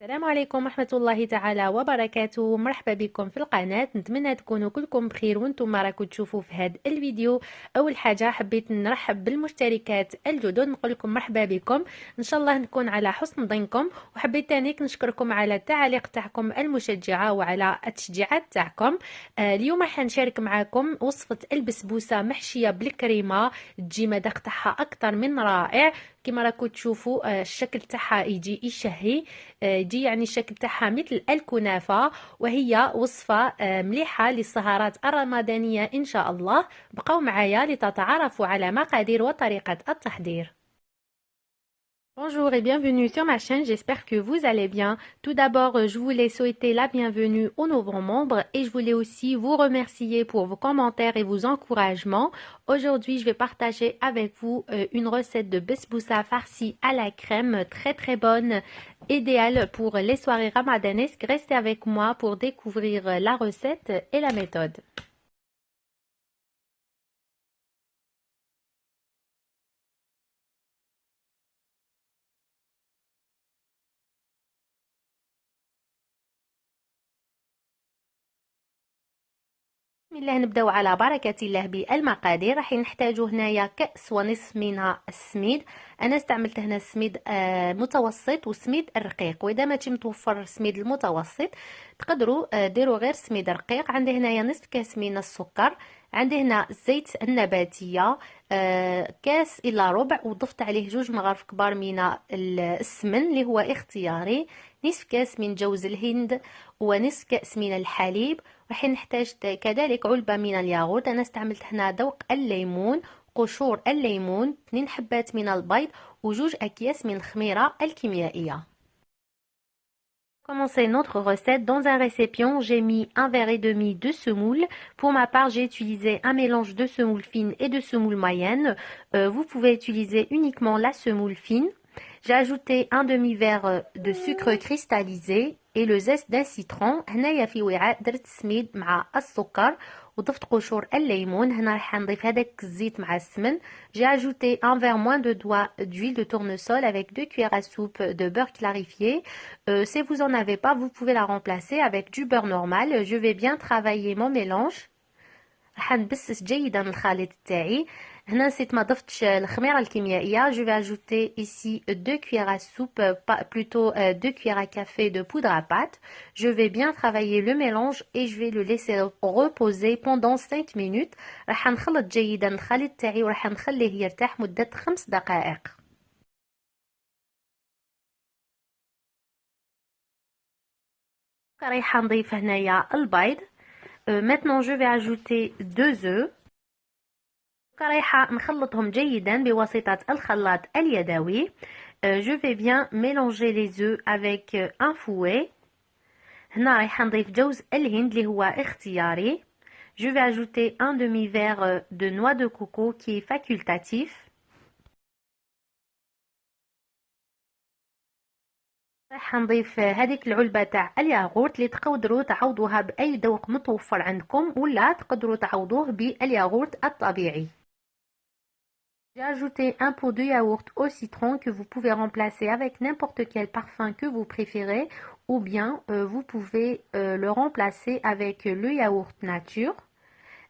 السلام عليكم ورحمة الله تعالى وبركاته. مرحبا بكم في القناة. نتمنى تكونوا كلكم بخير وانتم راكم تشوفوا في هذا الفيديو. اول حاجة حبيت نرحب بالمشتركات الجدد، نقول لكم مرحبا بكم، ان شاء الله نكون على حسن ظنكم. وحبيت تانيك نشكركم على التعاليق تاعكم المشجعة وعلى التشجيعات تاعكم. اليوم راح نشارك معكم وصفة البسبوسة محشية بالكريمة، تجي مذاق تاعها اكثر من رائع. كما راكم تشوفوا الشكل تاعها يجي يشهي، يجي يعني الشكل تاعها مثل الكنافة، وهي وصفة مليحة للسهرات الرمضانية إن شاء الله. بقوا معايا لتتعرفوا على مقادير وطريقة التحضير. Bonjour et bienvenue sur ma chaîne, j'espère que vous allez bien. Tout d'abord, je voulais souhaiter la bienvenue aux nouveaux membres et je voulais aussi vous remercier pour vos commentaires et vos encouragements. Aujourd'hui, je vais partager avec vous une recette de besboussa farcie à la crème, très bonne, idéale pour les soirées ramadanesques. Restez avec moi pour découvrir la recette et la méthode. بسم الله، نبداو على بركة الله بالمقادير. راح نحتاجو هنايا كأس ونصف من السميد. انا استعملت هنا السميد متوسط وسميد الرقيق، واذا ما متوفر السميد المتوسط تقدروا ديروا غير سميد رقيق. عندي هنايا نصف كاس من السكر، عندي هنا الزيت النباتية كاس إلا ربع، وضفت عليه 2 مغارف كبار من السمن اللي هو اختياري، نصف كاس من جوز الهند ونصف كاس من الحليب. راح نحتاج كذلك علبة من الياغورت. أنا استعملت هنا ذوق الليمون، قشور الليمون، 2 حبات من البيض و2 أكياس من الخميرة الكيميائية. Commencer notre recette. Dans un récipient, j'ai mis 1 verre et demi de semoule. Pour ma part, j'ai utilisé un mélange de semoule fine et de semoule moyenne. Vous pouvez utiliser uniquement la semoule fine. J'ai ajouté un demi-verre de sucre cristallisé et le zeste d'un citron. هنايا في وعاء درت السميد مع السكر وضفت قشور الليمون. هنا راح نضيف هذاك الزيت مع السمن. J'ai ajouté un verre moins de doigt d'huile de tournesol avec 2 cuillères à soupe de beurre clarifié. Si vous en avez pas, vous pouvez la remplacer avec du beurre normal. Je vais bien travailler mon mélange. راح نبسس جيدا الخليط تاعي. هنا نسيت ما ضفتش الخميره الكيميائيه. Je vais ajouter ici 2 cuillères à soupe, plutôt 2 cuillères à café de poudre à pâte. Je vais bien travailler le mélange et je vais le laisser reposer pendant 5 minutes. راح نخلط جيدا الخليط تاعي وراح نخليه يرتاح مده 5 دقائق. راح نضيف هنايا البيض. Maintenant je vais ajouter 2 œufs. رايحة نخلطهم جيدا بواسطة الخلاط اليدوي. Je vais bien mélanger les œufs avec un fouet. هنا رايحة نضيف جوز الهند اللي هو اختياري. Je vais ajouter un demi-verre de noix de coco qui est facultatif. راح نضيف هذيك العلبة تاع الياغورت اللي تقدروا تعوضوها بأي ذوق متوفر عندكم، ولا تقدروا تعوضوه بالياغورت الطبيعي. J'ai ajouté un pot de yaourt au citron que vous pouvez remplacer avec n'importe quel parfum que vous préférez, ou bien vous pouvez le remplacer avec le yaourt nature.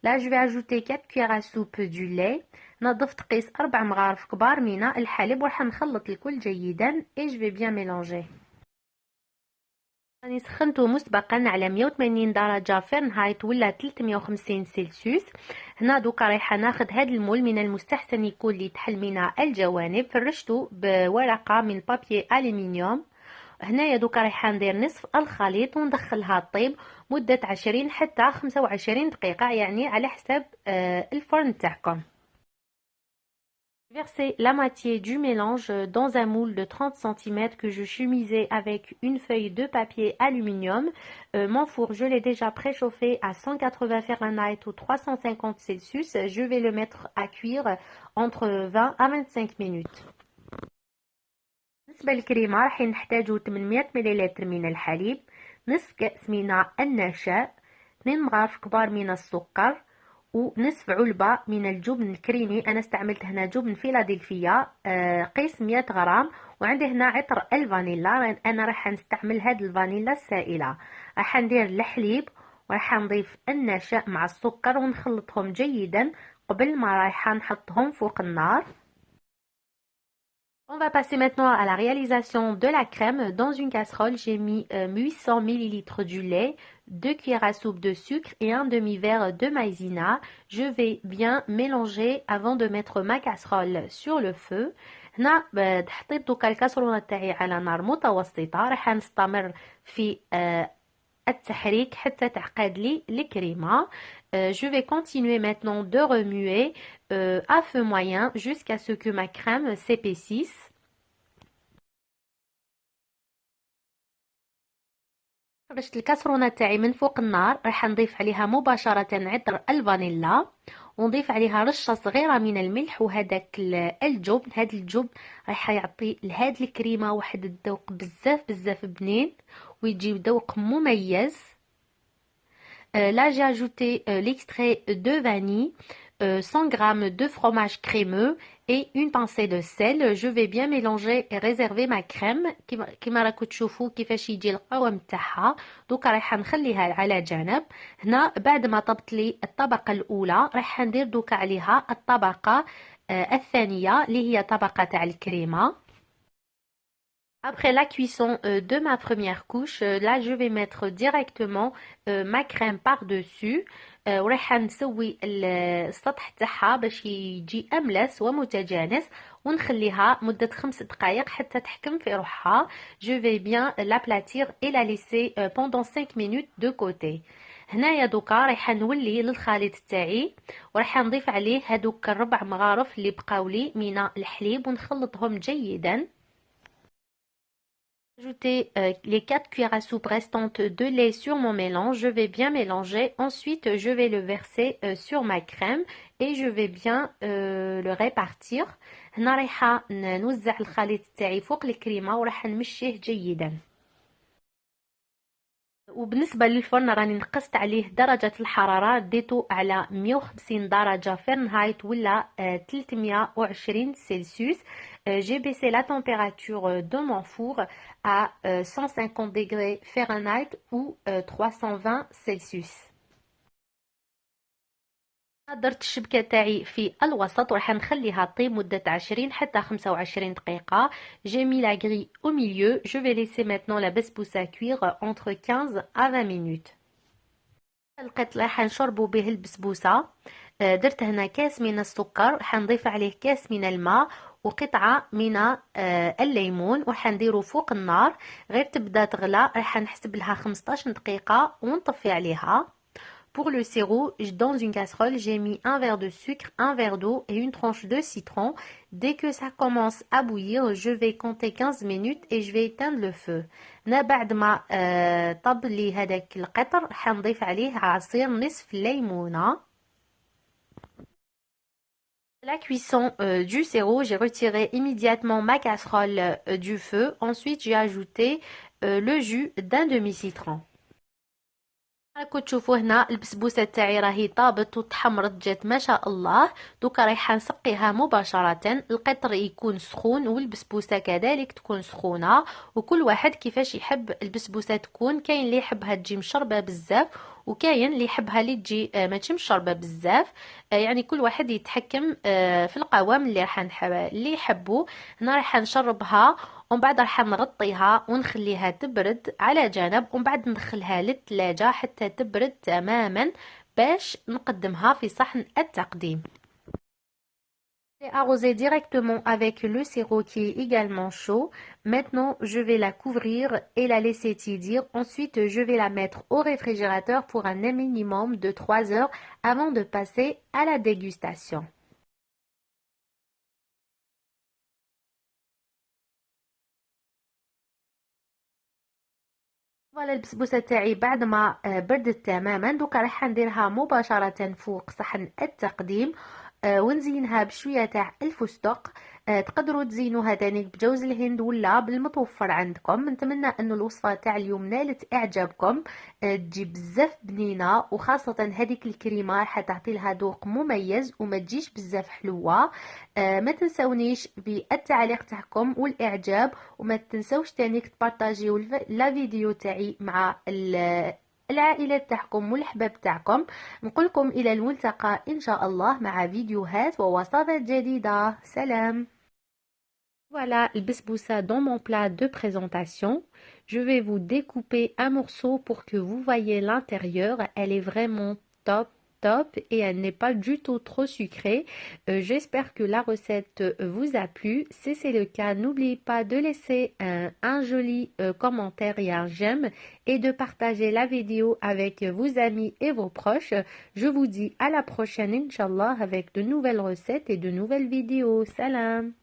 Là, je vais ajouter 4 cuillères à soupe du lait. نضفت قيس 4 مغارف كبار من الحليب وراح نخلط الكل جيدا et je vais bien mélanger. راني سخنته مسبقا على 180 درجة فرنهايت ولا 350 سلسيوس. هنا دوكا رايحة ناخد هاد المول من المستحسن يكون اللي تحل من الجوانب. فرشته بورقة من بابي ألمنيوم. هنايا دوكا رايحة ندير نصف الخليط وندخلها طيب مدة 20 حتى 25 دقيقة، يعني على حسب الفرن تاعكم. Versez la moitié du mélange dans un moule de 30 cm que je chemisais avec une feuille de papier aluminium. Mon four, je l'ai déjà préchauffé à 180 Fahrenheit ou 350 Celsius. Je vais le mettre à cuire entre 20 à 25 minutes. بالنسبة للكريمة راح نحتاجو 800 ملل من الحليب، نصف كأس من النشا، 2 مغارف كبار من السكر، ونصف علبة من الجبن الكريمي. أنا استعملت هنا جبن فيلادلفيا قيس 100 غرام، وعندي هنا عطر الفانيلا. أنا راح نستعمل هاد الفانيلا السائلة. راح ندير الحليب وراح نضيف النشا مع السكر ونخلطهم جيدا قبل ما رايحة نحطهم فوق النار. On va passer maintenant à la réalisation de la crème. Dans une casserole, j'ai mis 800 ml du lait, 2 cuillères à soupe de sucre et un demi-verre de maïzena. Je vais bien mélanger avant de mettre ma casserole sur le feu. هنا حطيت دوكا الكاسرونه تاعي على نار متوسطه. راح نستمر في التحريك حتى تعقد لي الكريمه. Je vais continuer maintenant de remuer à feu moyen jusqu'à ce que ma crème s'épaississe. خرجت الكاسرونه تاعي من فوق النار. راح نضيف عليها مباشره عطر الفانيلا ونضيف عليها رشه صغيره من الملح وهذاك الجبن. هذا الجبن راح يعطي لهاد الكريمه واحد الذوق بزاف بنين ويجي ذوق مميز. Là, j'ai ajouté l'extrait de vanille, 100 g de fromage crémeux et une pincée de sel. Je vais bien mélanger et réserver ma crème. كما راكم تشوفوا كيفاش يجي القوام تاعها. دوكا راح نخليها على جنب. هنا بعد ما طبت لي الطبقة الأولى راح ندير دوكا عليها الطبقة الثانية اللي هي طبقة تاع الكريمة. Après la cuisson de ma première couche, là je vais mettre directement ma crème par-dessus. وراح نسوي السطح تاعها باش يجي أملس ومتجانس ونخليها مدة 5 دقائق حتى تحكم في روحها. Je vais bien l'aplatir et la laisser pendant 5 minutes de côté. هنايا دوكا راح نولي للخليط تاعي وراح نضيف عليه هادوك الربع مغارف اللي بقاولي من الحليب ونخلطهم جيدا. Ajouter les 4 cuillères à soupe restantes de lait sur mon mélange. Je vais bien mélanger. Ensuite, je vais le verser sur ma crème et je vais bien le répartir. هنا رايحة نوزع الخليط تاعي فوق الكريمة وراح نمشيه جيدا. وبالنسبة للفرن راني نقصت عليه درجة الحرارة، ديتو على 150 درجة فahrenheit ولا 320 سلسيوس. J'ai baissé la température de mon four à 150 degrés Fahrenheit ou 320 Celsius. درت الشبكة تاعي في الوسط وراح نخليها طيب مدة 20 حتى 25 دقيقة. J'ai mis la grille au milieu. Je vais laisser maintenant la basbousa cuire entre 15 à 20 minutes. القط راح نشربوا به البسبوسة. درت هنا كاس من السكر، راح نضيف عليه كاس من الماء وقطعة من الليمون وراح نديرو فوق النار غير تبدا تغلى. راح نحسب لها 15 دقيقة ونطفي عليها. Pour le sirop, dans une casserole, j'ai mis un verre de sucre, un verre d'eau et une tranche de citron. Dès que ça commence à bouillir, je vais compter 15 minutes et je vais éteindre le feu. بعد ما طب لي هذاك القطر راح نضيف عليه عصير نصف ليمونة. La cuisson du sirop, j'ai retiré immédiatement ma casserole du feu. Ensuite, j'ai ajouté le jus d'un demi-citron. راكم تشوفوا هنا البسبوسه تاعي راهي طابت وتحمرت جات ما شاء الله. دوكا رايحه نسقيها مباشره. القطر يكون سخون والبسبوسه كذلك تكون سخونه وكل واحد كيفاش يحب البسبوسه تكون. كاين اللي يحبها تجي مشربه بزاف وكاين اللي يحبها اللي تجي ماشي مشربه بزاف. يعني كل واحد يتحكم في القوام اللي يحبه. هنا راح نشربها ومن بعد راح نغطيها ونخليها تبرد على جنب ومن بعد ندخلها للثلاجة حتى تبرد تماما باش نقدمها في صحن التقديم. Arroser directement avec le sirop qui est également chaud. Maintenant, je vais la couvrir et la laisser tiédir. Ensuite, je vais la mettre au réfrigérateur pour un minimum de 3 heures avant de passer à la dégustation. فوالا البسبوسه تاعي بعد ما بردت تماما دوكا راح نديرها مباشره فوق صحن التقديم ونزينها بشويه تاع الفستق. تقدروا تزينوها تاني بجوز الهند ولا بالمتوفر عندكم. نتمنى أن الوصفة تاع اليوم نالت إعجابكم. تجي بزاف بنينة، وخاصة هذيك الكريمة راح تعطي لها ذوق مميز وما تجيش بزاف حلوة. ما تنسونيش بالتعليق تاعكم والإعجاب، وما تنسوش تاني تبارطاجيو لا فيديو تاعي مع العائلة تاعكم والحباب تاعكم. نقولكم إلى الملتقى إن شاء الله مع فيديوهات ووصفات جديدة. سلام. Voilà le besboussa dans mon plat de présentation. Je vais vous découper un morceau pour que vous voyez l'intérieur. Elle est vraiment top, top, et elle n'est pas du tout trop sucrée. J'espère que la recette vous a plu. Si c'est le cas, n'oubliez pas de laisser un joli commentaire et un j'aime, et de partager la vidéo avec vos amis et vos proches. Je vous dis à la prochaine, Inch'Allah, avec de nouvelles recettes et de nouvelles vidéos. Salam!